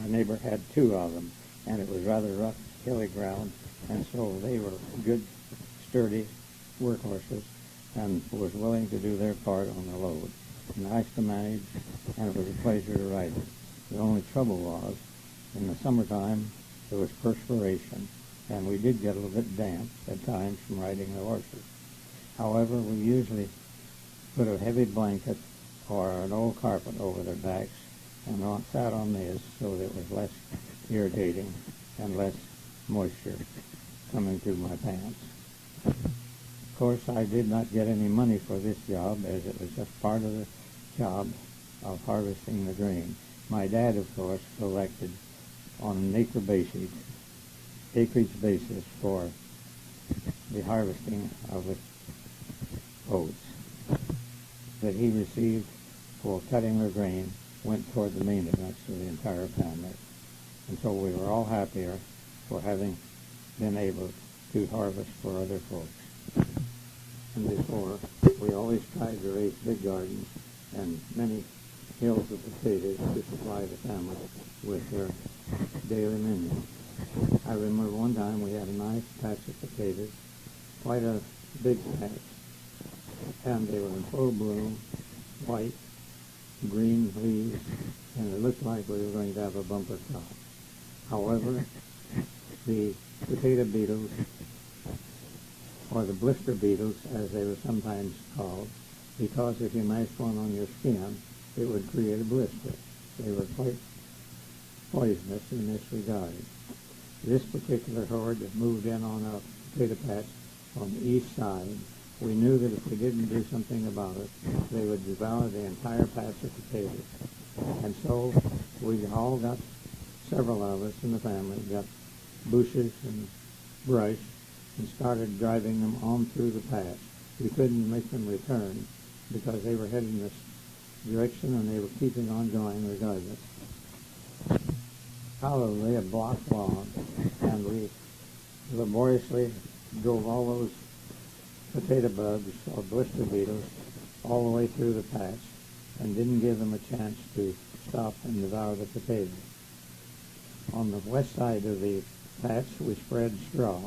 our neighbor had two of them, and it was rather rough, hilly ground, and so they were good, sturdy workhorses and was willing to do their part on the load. Nice to manage, and it was a pleasure to ride it. The only trouble was, in the summertime, there was perspiration, and we did get a little bit damp at times from riding the horses. However, we usually put a heavy blanket or an old carpet over their backs and sat on this so that it was less irritating and less moisture coming through my pants. Of course, I did not get any money for this job, as it was just part of the job of harvesting the grain. My dad, of course, collected on an acreage basis for the harvesting of the oats that he received for cutting their grain went toward the maintenance of the entire family. And so we were all happier for having been able to harvest for other folks. And before, we always tried to raise big gardens and many hills of potatoes to supply the family with their daily menu. I remember one time we had a nice patch of potatoes, quite a big patch, and they were in full bloom, white, green leaves, and it looked like we were going to have a bumper crop. However, the potato beetles, or the blister beetles as they were sometimes called, because if you mashed one on your skin, it would create a blister. They were quite poisonous in this regard. This particular horde that moved in on our potato patch on the east side, we knew that if we didn't do something about it, they would devour the entire patch of potatoes. And so we all got, several of us in the family, got bushes and brush and started driving them on through the patch. We couldn't make them return because they were heading this direction and they were keeping on going regardless. Probably a block long, and we laboriously drove all those potato bugs or blister beetles all the way through the patch and didn't give them a chance to stop and devour the potatoes. On the west side of the patch we spread straw,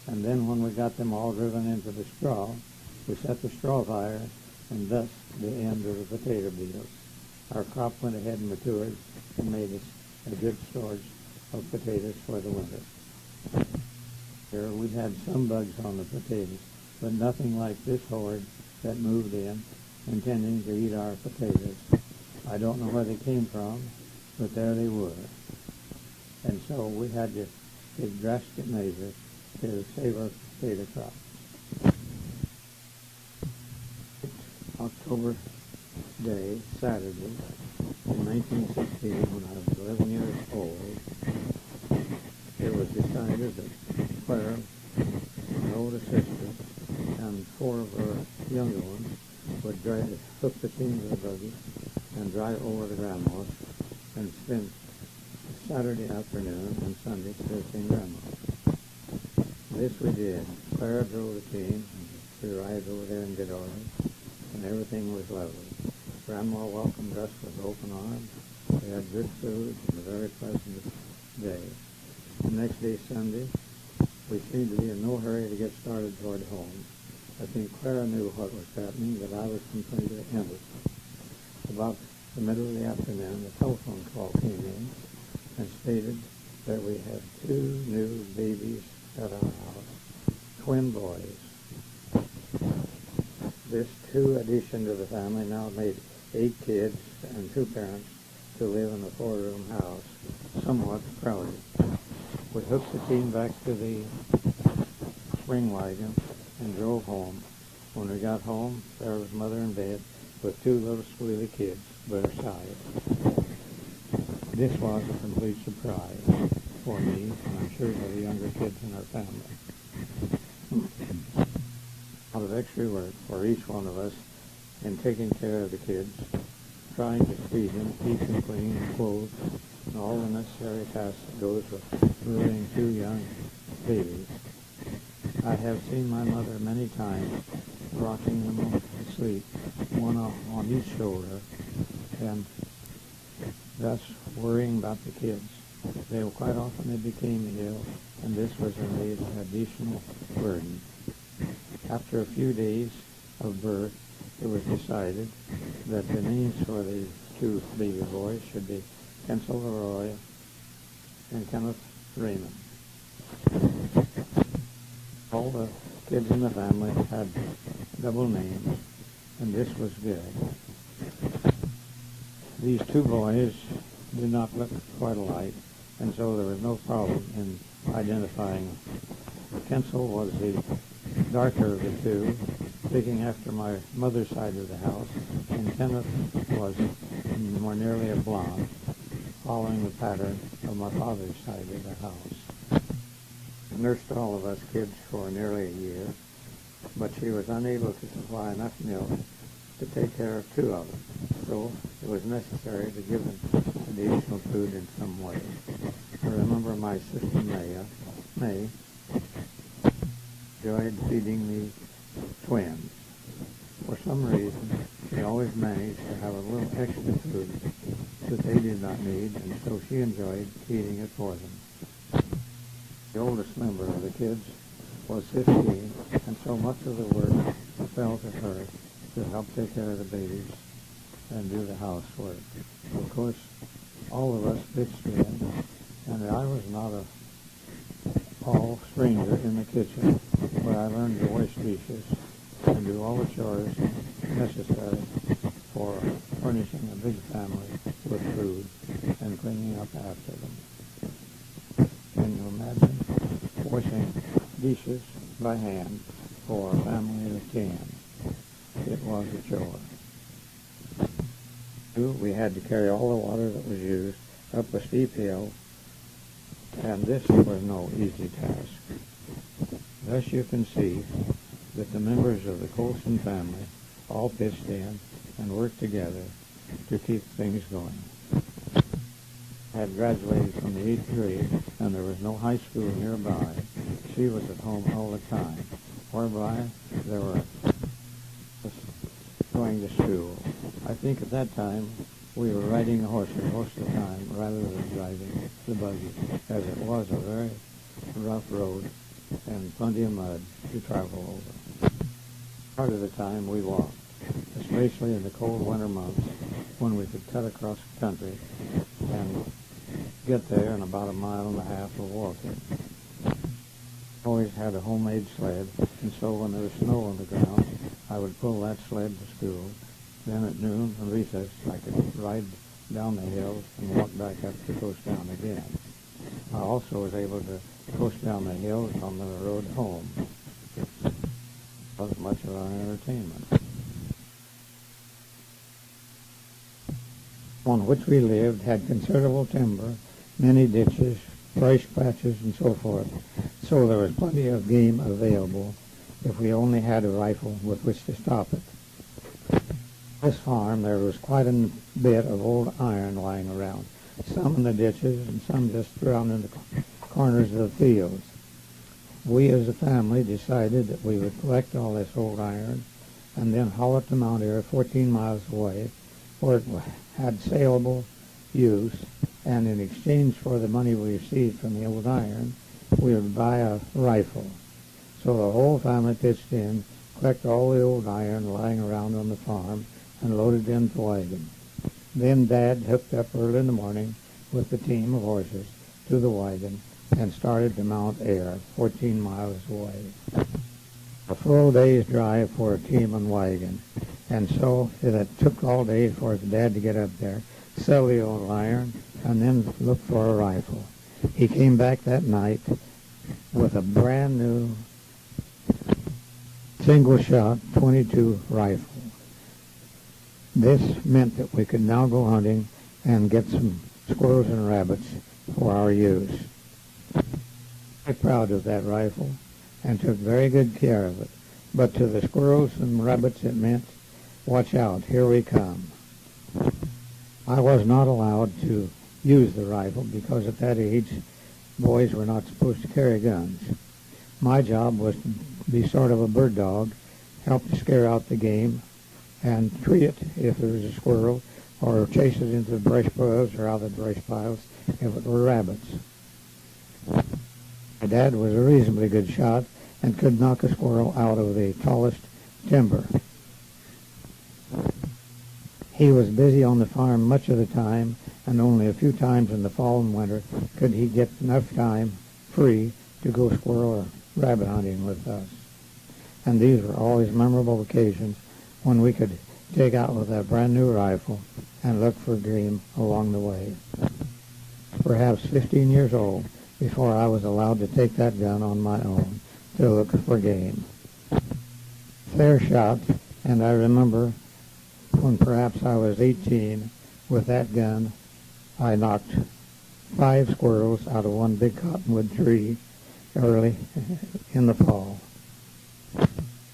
and then when we got them all driven into the straw, we set the straw fire, and thus the end of the potato beetles. Our crop went ahead and matured and made us a good storage of potatoes for the winter. Here we had some bugs on the potatoes, but nothing like this horde that moved in, intending to eat our potatoes. I don't know where they came from, but there they were. And so we had to take drastic measures to save our potato crop. October day, Saturday, in 1916, when I was 11 years old, it was decided that Clara, my older sister, and four of her younger ones would hook the team to the buggy and drive over to Grandma's and spend Saturday afternoon and Sunday visiting Grandma. This we did. Clara drove the team, and we arrived over there in good order, and everything was lovely. Grandma welcomed us with open arms. We had good food and a very pleasant day. The next day, Sunday, we seemed to be in no hurry to get started toward home. I think Clara knew what was happening, but I was completely innocent. About the middle of the afternoon, a telephone call came in and stated that we had two new babies at our house, twin boys. This two addition to the family now made 8 kids and 2 parents to live in a 4-room house, somewhat crowded. We hooked the team back to the spring wagon and drove home. When we got home, there was Mother in bed with 2 little squealy kids by her side. This was a complete surprise for me, and I'm sure for the younger kids in our family. A lot of extra work for each one of us in taking care of the kids, trying to feed them, keep them clean, clothed, and all the necessary tasks that goes with rearing 2 young babies. I have seen my mother many times rocking them to sleep, one on each shoulder, and thus worrying about the kids. Quite often they became ill, and this was indeed an additional burden. After a few days of birth, it was decided that the names for the two baby boys should be Kensel Leroy and Kenneth Raymond. All the kids in the family had double names, and this was good. These two boys did not look quite alike, and so there was no problem in identifying them. Kensel was the darker of the two, picking after my mother's side of the house, and Kenneth was more nearly a blonde, following the pattern of my father's side of the house. She nursed all of us kids for nearly a year, but she was unable to supply enough milk to take care of two of them, so it was necessary to give them additional food in some way. I remember my sister May enjoyed feeding the twins. For some reason, she always managed to have a little extra food that they did not need, and so she enjoyed feeding it for them. The oldest member of the kids was 15, and so much of the work fell to her to help take care of the babies and do the housework. Of course, all of us pitched in, and I was not a stranger in the kitchen, where I learned to wash dishes and do all the chores necessary for furnishing a big family with food and cleaning up after them. Can you imagine washing dishes by hand for a family of 10? It was a chore. We had to carry all the water that was used up a steep hill, and this was no easy task. Thus you can see that the members of the Colson family all pitched in and worked together to keep things going. I had graduated from the 8th grade, and there was no high school nearby. She was at home all the time, whereby there were going to school. I think at that time we were riding horses most of the time rather than driving the buggy, as it was a very rough road and plenty of mud to travel over. Part of the time we walked, especially in the cold winter months when we could cut across the country and get there in about 1.5 miles of walking. Always had a homemade sled, and so when there was snow on the ground, I would pull that sled to school. Then at noon and recess, I could ride down the hills and walk back up to coast down again. I also was able to coast down the hills on the road home. It wasn't much of our entertainment. On which we lived had considerable timber, many ditches, brush patches, and so forth, so there was plenty of game available if we only had a rifle with which to stop it. This farm, there was quite a bit of old iron lying around, some in the ditches and some just around in the corners of the fields. We as a family decided that we would collect all this old iron and then haul it to Mount Airy, 14 miles away, where it had saleable use, and in exchange for the money we received from the old iron, we would buy a rifle. So the whole family pitched in, collected all the old iron lying around on the farm, and loaded it into the wagon. Then Dad hooked up early in the morning with the team of horses to the wagon and started to Mount Airy, 14 miles away. A full day's drive for a team and wagon, and so it took all day for Dad to get up there, sell the old iron, and then look for a rifle. He came back that night with a brand new single-shot .22 rifle. This meant that we could now go hunting and get some squirrels and rabbits for our use. I'm proud of that rifle and took very good care of it. But to the squirrels and rabbits it meant, watch out, here we come. I was not allowed to use the rifle because at that age, boys were not supposed to carry guns. My job was to be sort of a bird dog, help to scare out the game, and tree it if there was a squirrel or chase it into the brush piles or out of the brush piles if it were rabbits. My dad was a reasonably good shot and could knock a squirrel out of the tallest timber. He was busy on the farm much of the time, and only a few times in the fall and winter could he get enough time free to go squirrel or rabbit hunting with us. And these were always memorable occasions when we could take out with that brand new rifle and look for game along the way. Perhaps 15 years old before I was allowed to take that gun on my own to look for game. Fair shot, and I remember when perhaps I was 18, with that gun, I knocked 5 squirrels out of one big cottonwood tree early in the fall.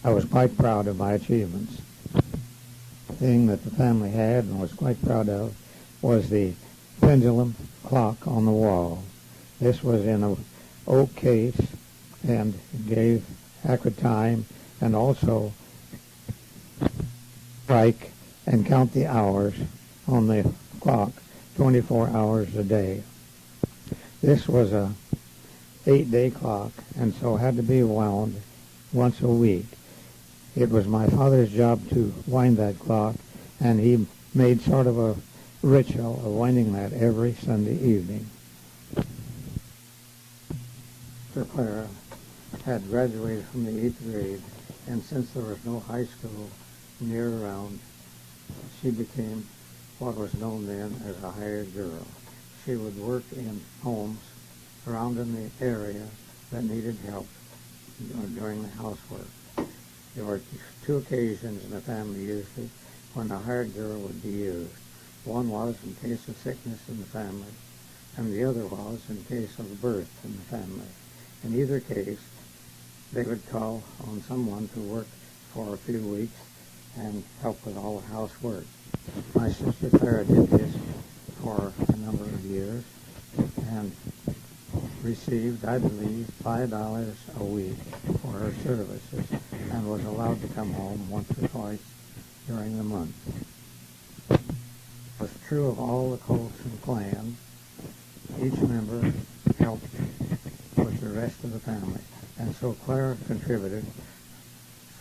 I was quite proud of my achievements. The thing that the family had and was quite proud of was the pendulum clock on the wall. This was in an oak case and gave accurate time and also strike and count the hours on the clock 24 hours a day. This was a 8-day clock and so had to be wound once a week. It was my father's job to wind that clock, and he made sort of a ritual of winding that every Sunday evening. Sister Clara had graduated from the 8th grade, and since there was no high school near around, she became what was known then as a hired girl. She would work in homes around in the area that needed help during the housework. There were 2 occasions in the family usually when a hired girl would be used. One was in case of sickness in the family, and the other was in case of birth in the family. In either case, they would call on someone to work for a few weeks and help with all the housework. My sister Clara did this for a number of years and received, I believe, $5 a week for her services and was allowed to come home once or twice during the month. It was true of all the Colson clan. Each member helped with the rest of the family, and so Clara contributed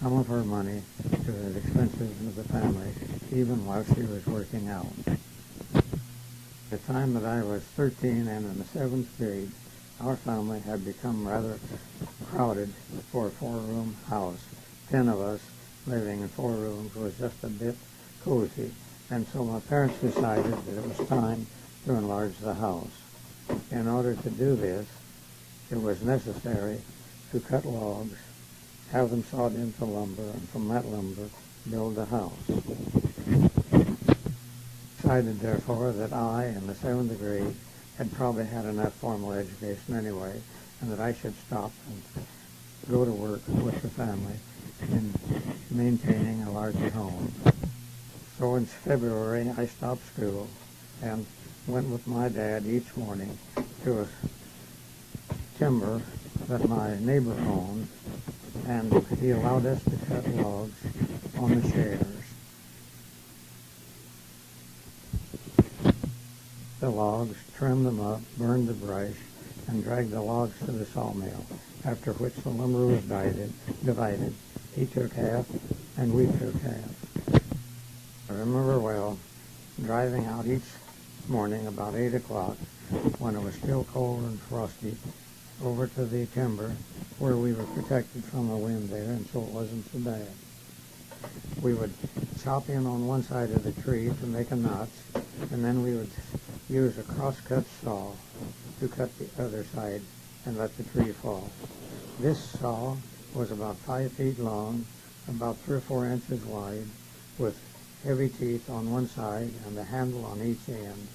some of her money to the expenses of the family, even while she was working out. At the time that I was 13 and in the 7th grade, our family had become rather crowded for a 4-room house. 10 of us living in 4 rooms was just a bit cozy, and so my parents decided that it was time to enlarge the house. In order to do this, it was necessary to cut logs, have them sawed into lumber, and from that lumber build a house. Decided, therefore, that I, in the 7th grade, had probably had enough formal education anyway, and that I should stop and go to work with the family in maintaining a larger home. So in February, I stopped school and went with my dad each morning to a timber that my neighbor owned, and he allowed us to cut logs on the shares. The logs, trim them up, burn the brush, and drag the logs to the sawmill, after which the lumber was divided. He took half, and we took half. I remember well driving out each morning about 8 o'clock, when it was still cold and frosty, over to the timber where we were protected from the wind there, and so it wasn't so bad. We would chop in on one side of the tree to make a notch, and then we would use a cross-cut saw to cut the other side and let the tree fall. This saw was about 5 feet long, about 3 or 4 inches wide, with heavy teeth on one side and the handle on each end.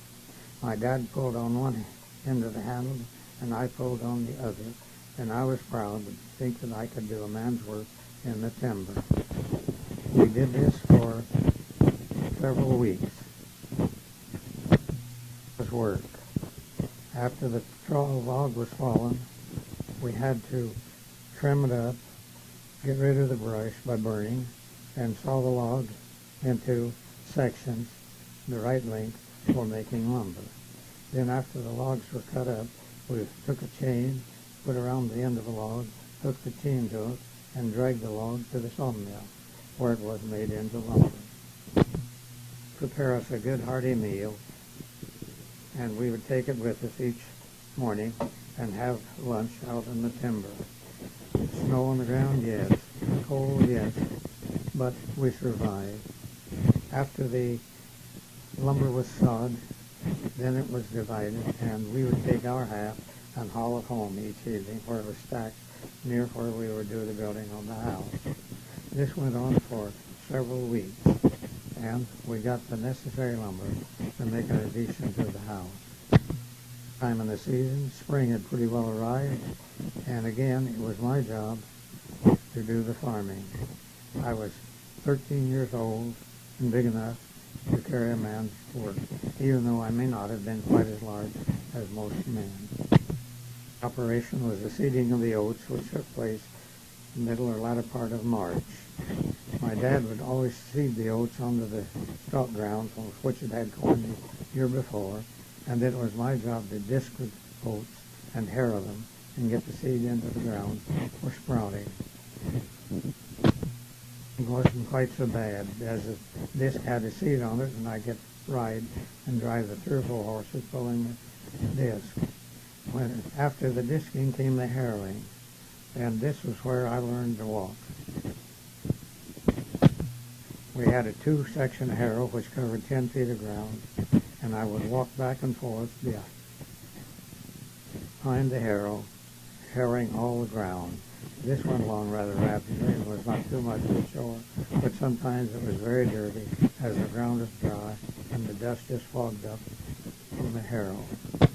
My dad pulled on one end of the handle, and I pulled on the other, and I was proud to think that I could do a man's work in the timber. We did this for several weeks. It was work. After the log was fallen, we had to trim it up, get rid of the brush by burning, and saw the log into sections the right length for making lumber. Then after the logs were cut up, we took a chain, put around the end of a log, hooked the chain to it, and dragged the log to the sawmill, where it was made into lumber. Prepare us a good hearty meal, and we would take it with us each morning and have lunch out in the timber. Snow on the ground, yes. Cold, yes. But we survived. After the lumber was sawed, then it was divided, and we would take our half and haul it home each evening, where it was stacked near where we were doing the building on the house. This went on for several weeks, and we got the necessary lumber to make an addition to the house. Time in the season, spring had pretty well arrived, and again it was my job to do the farming. I was 13 years old and big enough to carry a man's work, even though I may not have been quite as large as most men. Operation was the seeding of the oats, which took place in the middle or latter part of March. My dad would always seed the oats onto the stock ground from which it had corn the year before, and it was my job to disc the oats and harrow them and get the seed into the ground for sprouting. It wasn't quite so bad, as the disc had a seed on it, and I get to ride and drive the 3 or 4 horses pulling the disc. After the disking came the harrowing, and this was where I learned to walk. We had a 2-section harrow which covered 10 feet of ground, and I would walk back and forth behind the harrow, harrowing all the ground. This went along rather rapidly and was not too much of a chore, but sometimes it was very dirty as the ground was dry and the dust just fogged up from the harrow. It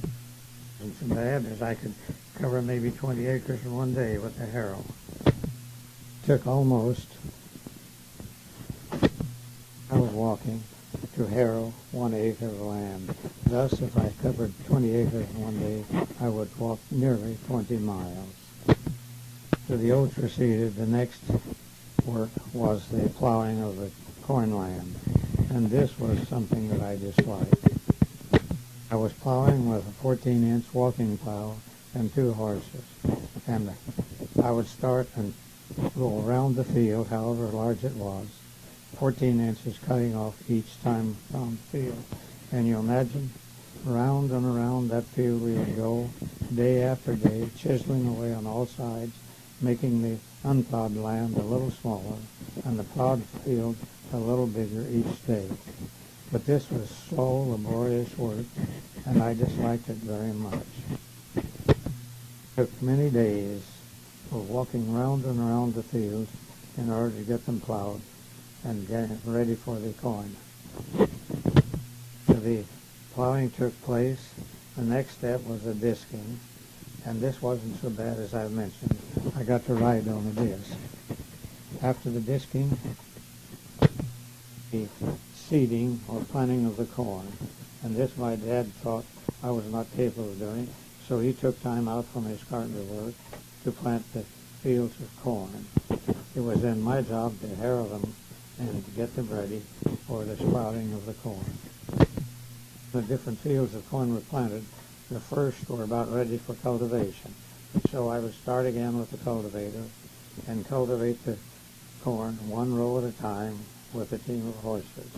wasn't so bad, as I could cover maybe 20 acres in one day with the harrow. It took almost, I was walking to harrow 1 acre of land. Thus, if I covered 20 acres in one day, I would walk nearly 20 miles. After the oats were seeded, the next work was the plowing of the corn land, and this was something that I disliked. I was plowing with a 14-inch walking plow and 2 horses, and I would start and go around the field, however large it was, 14 inches cutting off each time around the field. And you imagine, round and around that field we would go day after day, chiseling away on all sides, making the unplowed land a little smaller and the plowed field a little bigger each day. But this was slow, laborious work, and I disliked it very much. It took many days of walking round and around the fields in order to get them plowed and get ready for the corn. After the plowing took place, the next step was the disking, and this wasn't so bad as I mentioned. I got to ride on the disc. After the disking, the seeding or planting of the corn, and this my dad thought I was not capable of doing, so he took time out from his carpenter work to plant the fields of corn. It was then my job to harrow them and to get them ready for the sprouting of the corn. The different fields of corn were planted. The first were about ready for cultivation. So I would start again with the cultivator and cultivate the corn 1 row at a time with a team of horses.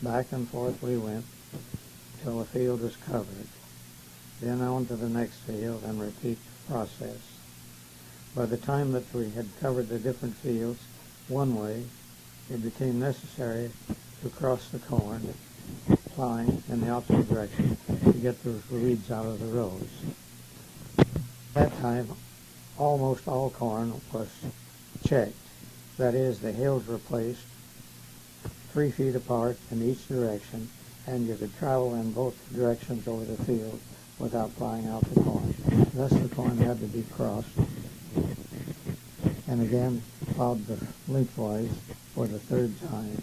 Back and forth we went till the field was covered. Then on to the next field and repeat the process. By the time that we had covered the different fields one way, it became necessary to cross the corn, plowing in the opposite direction to get those weeds out of the rows. At that time, almost all corn was checked. That is, the hills were placed 3 feet apart in each direction, and you could travel in both directions over the field without plowing out the corn. Thus the corn had to be crossed, and again plowed lengthwise for the 3rd time.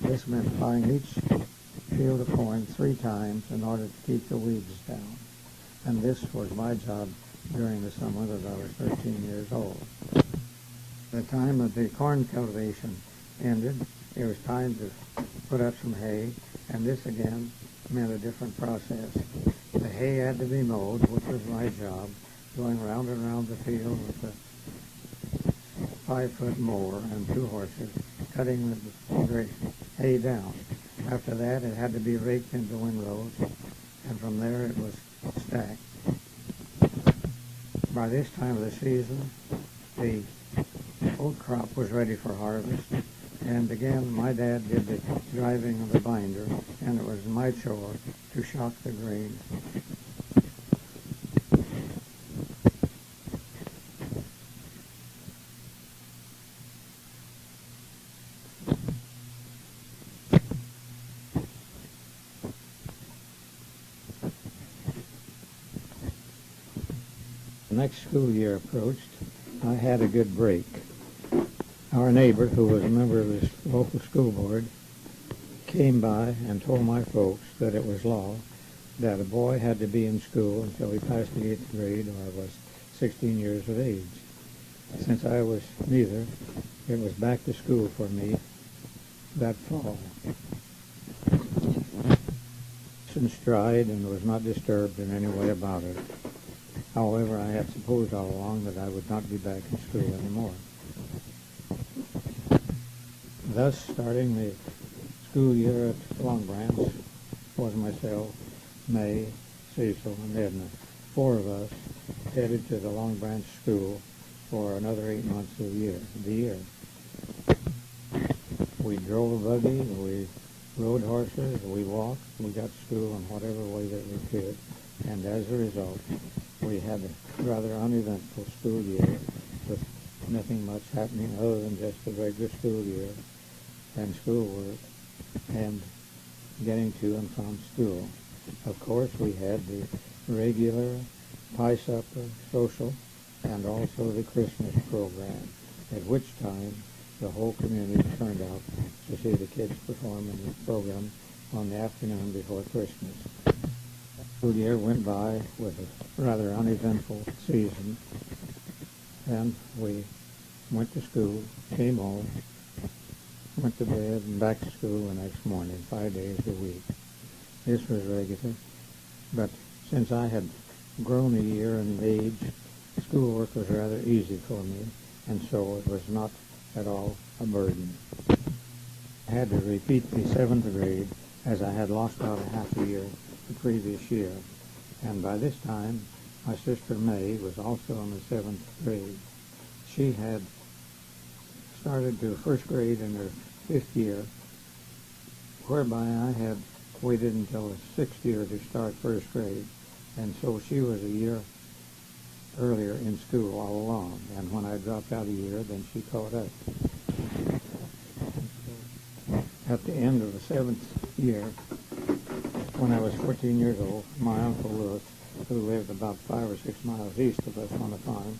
This meant plowing each field of corn 3 times in order to keep the weeds down. And this was my job during the summer that I was 13 years old. The time of the corn cultivation ended, it was time to put up some hay, and this again meant a different process. The hay had to be mowed, which was my job, going round and round the field with a 5-foot mower and 2 horses, cutting the hay down. After that, it had to be raked into windrows, and from there it was stacked. By this time of the season, the oat crop was ready for harvest, and again my dad did the driving of the binder, and it was my chore to shock the grain. The next school year approached. I had a good break. Our neighbor, who was a member of this local school board, came by and told my folks that it was law that a boy had to be in school until he passed the 8th grade or was 16 years of age. Since I was neither, it was back to school for me that fall. In stride and was not disturbed in any way about it. However, I had supposed all along that I would not be back in school anymore. Thus, starting the school year at Long Branch was myself, May, Cecil, and Edna. 4 of us headed to the Long Branch School for another 8 months of the year. We drove a buggy, we rode horses, we walked, we got to school in whatever way that we could, and as a result, we had a rather uneventful school year with nothing much happening other than just the regular school year and schoolwork and getting to and from school. Of course, we had the regular pie supper, social, and also the Christmas program, at which time the whole community turned out to see the kids perform in the program on the afternoon before Christmas. The school year went by with a rather uneventful season, and we went to school, came home, went to bed, and back to school the next morning, 5 days a week. This was regular, but since I had grown a year in age, schoolwork was rather easy for me, and so it was not at all a burden. I had to repeat the 7th grade as I had lost about a half a year the previous year, and by this time my sister May was also in the 7th grade. She had started to 1st grade in her 5th year, whereby I had waited until the 6th year to start 1st grade, and so she was a year earlier in school all along, and when I dropped out a year, then she caught up. At the end of the 7th year, when I was 14 years old, my Uncle Lewis, who lived about 5 or 6 miles east of us on a farm,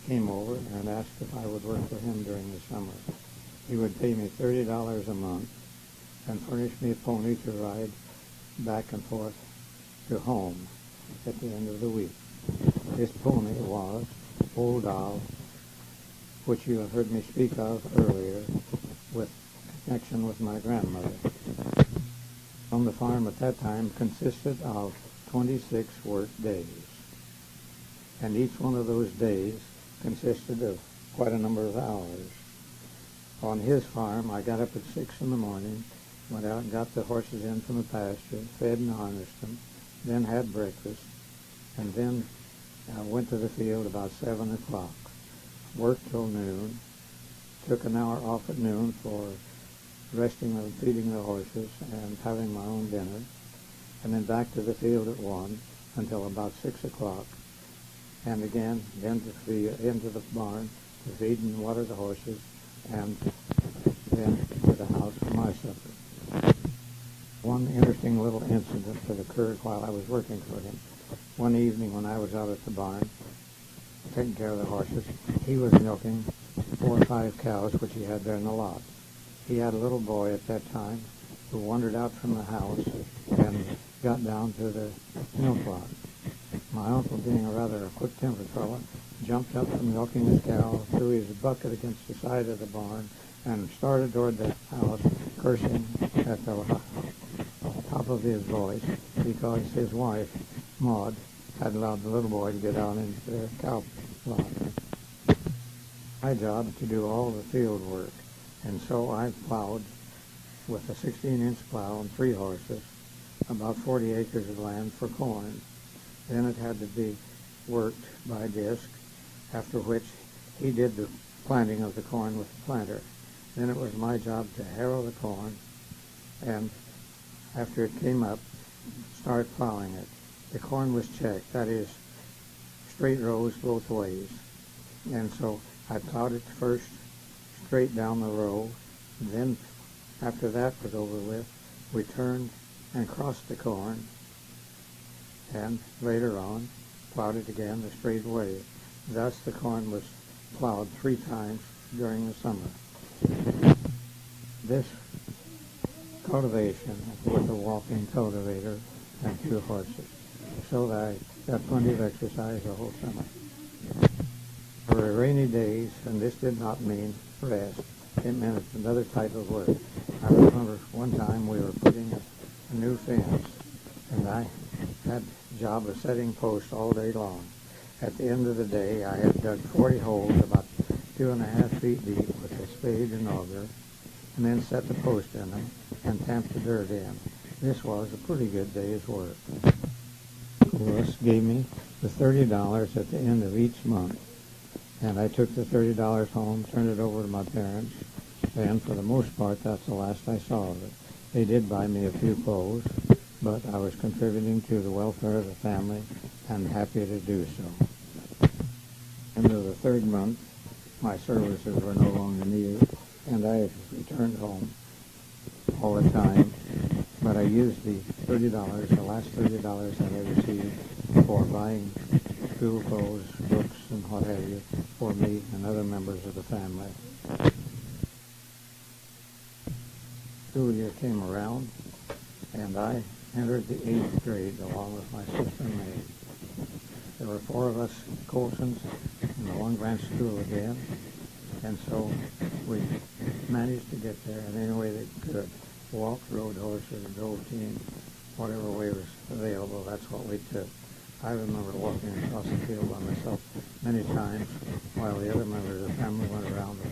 came over and asked if I would work for him during the summer. He would pay me $30 a month and furnish me a pony to ride back and forth to home at the end of the week. This pony was Old Doll, which you have heard me speak of earlier with connection with my grandmother. On the farm at that time consisted of 26 work days, and each one of those days consisted of quite a number of hours. On his farm, I got up at 6 in the morning, went out and got the horses in from the pasture, fed and harnessed them, then had breakfast, and then went to the field about 7 o'clock, worked till noon, took an hour off at noon for resting and feeding the horses and having my own dinner, and then back to the field at 1 until about 6 o'clock, and again then into the barn to feed and water the horses, and then to the house for my supper. One interesting little incident that occurred while I was working for him. One evening when I was out at the barn taking care of the horses, he was milking 4 or 5 cows which he had there in the lot. He had a little boy at that time who wandered out from the house and got down to the milk lot. My uncle, being a rather quick-tempered fellow, jumped up from milking his cow, threw his bucket against the side of the barn, and started toward the house cursing at the top of his voice because his wife, Maud, had allowed the little boy to get down into their cow lot. My job to do all the field work, and so I plowed with a 16-inch plow and 3 horses about 40 acres of land for corn. Then it had to be worked by disc, after which he did the planting of the corn with the planter. Then it was my job to harrow the corn, and after it came up, start plowing it. The corn was checked, that is, straight rows both ways. And so I plowed it first straight down the row. Then, after that was over with, we turned and crossed the corn, and later on plowed it again the straight way. Thus the corn was plowed 3 times during the summer. This cultivation with a walking cultivator and 2 horses, so that I got plenty of exercise the whole summer. There were rainy days, and this did not mean rest. It meant another type of work. I remember one time we were putting up a new fence, and I had the job of setting posts all day long. At the end of the day, I had dug 40 holes about 2.5 feet deep with a spade and auger, and then set the post in them and tamped the dirt in. This was a pretty good day's work. Lewis gave me the $30 at the end of each month, and I took the $30 home, turned it over to my parents, and for the most part, that's the last I saw of it. They did buy me a few clothes, but I was contributing to the welfare of the family and happy to do so. End of the 3rd month, my services were no longer needed, and I returned home all the time, but I used the $30, the last $30 that I received, for buying school clothes, books, and what have you, for me and other members of the family. School year came around, and I entered the 8th grade along with my sister May. There were 4 of us Colsons in the Long Branch School again, and so we managed to get there in any way that could. Walked, rode horses, drove teams, whatever way was available, that's what we took. I remember walking across the field by myself many times while the other members of the family went around the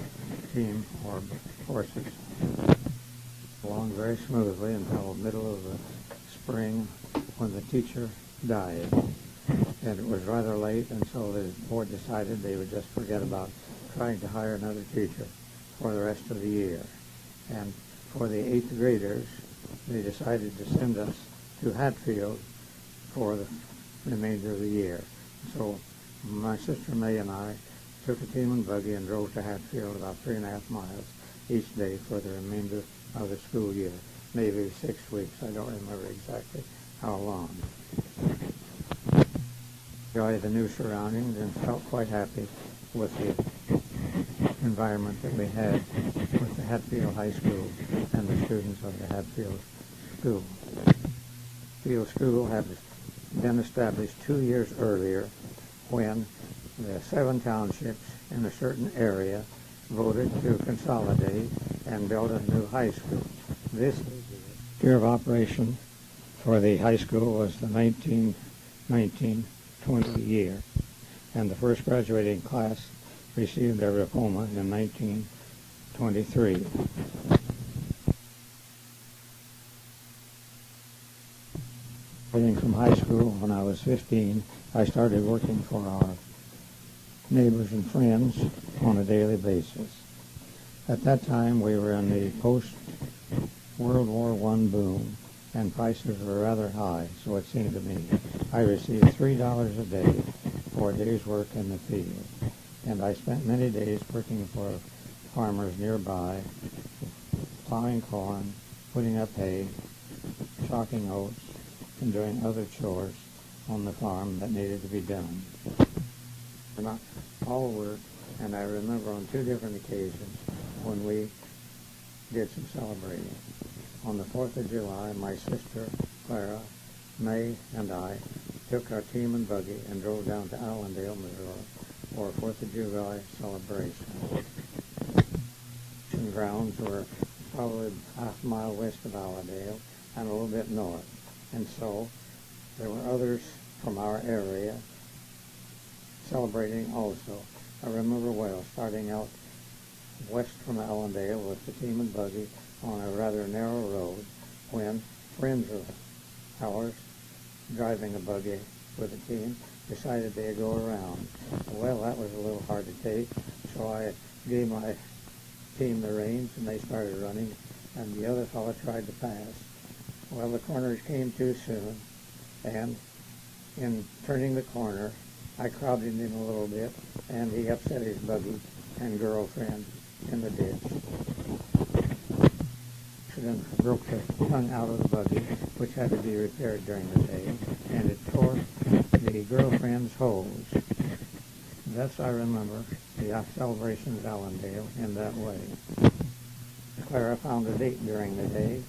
team or horses. Along very smoothly until the middle of the spring when the teacher died. And it was rather late, and so the board decided they would just forget about trying to hire another teacher for the rest of the year. And for the 8th graders, they decided to send us to Hatfield for the remainder of the year. So my sister May and I took a team and buggy and drove to Hatfield about 3.5 miles each day for the remainder of the school year. Maybe 6 weeks, I don't remember exactly how long. Enjoyed the new surroundings and felt quite happy with the environment that we had with the Hatfield High School and the students of the Hatfield School. Hatfield School had been established 2 years earlier when the 7 townships in a certain area voted to consolidate and build a new high school. This year of operation for the high school was the 1919-20 year, and the first graduating class received their diploma in 1923. Graduating from high school when I was 15, I started working for our neighbors and friends on a daily basis. At that time, we were in the post-World War I boom, and prices were rather high, so it seemed to me. I received $3 a day for a day's work in the field, and I spent many days working for farmers nearby, plowing corn, putting up hay, chalking oats, and doing other chores on the farm that needed to be done. Not all work, and I remember on 2 different occasions when we did some celebrating. On the 4th of July, my sister, Clara, May, and I took our team and buggy and drove down to Allendale, Missouri, for a 4th of July celebration. The grounds were probably half a mile west of Allendale and a little bit north. And so there were others from our area celebrating also. I remember well starting out west from Allendale with the team and buggy on a rather narrow road when friends of ours driving a buggy with the team decided they'd go around. Well, that was a little hard to take, so I gave my team the reins and they started running, and the other fellow tried to pass. Well, the corners came too soon, and in turning the corner, I crowded him a little bit, and he upset his buggy and girlfriend in the ditch. Then broke the tongue out of the buggy, which had to be repaired during the day, and it tore the girlfriend's hose. Thus I remember the celebration of Allendale in that way. Clara found a date during the day